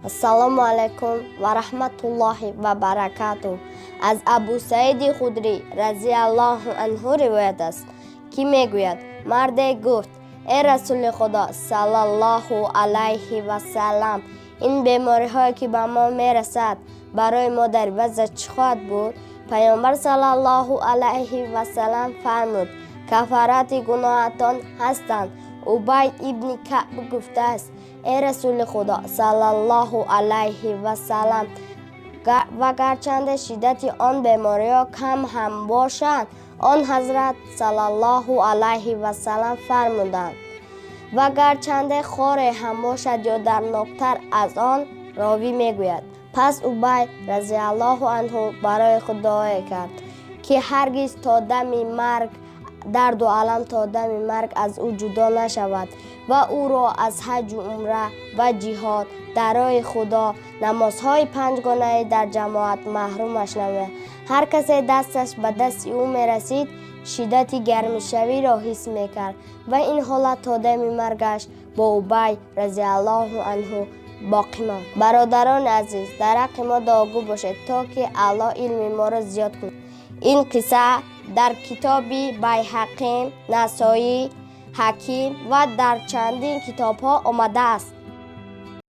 السلام علیکم و رحمت الله و برکاته. از ابو سعید خدری رضی الله عنه روایت است که میگوید مردی گفت ای رسول خدا صلی الله علیه و سلم، این بیماری هایی که به ما میرسد برای ما در وضع چه خواهد بود؟ پیامبر صلی الله علیه و سلم فرمود کفارت گناهتان هستند. ابی ابن کعب گفته است ای رسول خدا صلی الله علیه و سلم، و گرچند شدت آن بیماری ها کم هم باشند، آن حضرت صلی الله علیه و سلم فرمودند و گرچند خار هم باشد یا دردناکتر از آن. راوی میگوید پس ابی رضی الله عنه برای خود دعا کرد که هرگز تا دم مرگ درد و علم تا دم مرگ از او جدا نشود و او را از حج و عمره و جهاد در راه خدا، نمازهای 5 گانه در جماعت محرومش نماید. هر کسی دستش به دست او میرسید شدت گرم شوی را حس میکرد و این حالت تا دم مرگش با ابی رضی الله عنه باقی ماند. برادران عزیز، در حق ما دعاگو باشید تا که الله علم ما را زیاد کند. این قصه در کتاب بیهقی، نسائی، حکیم و در چندین کتاب ها آمده است.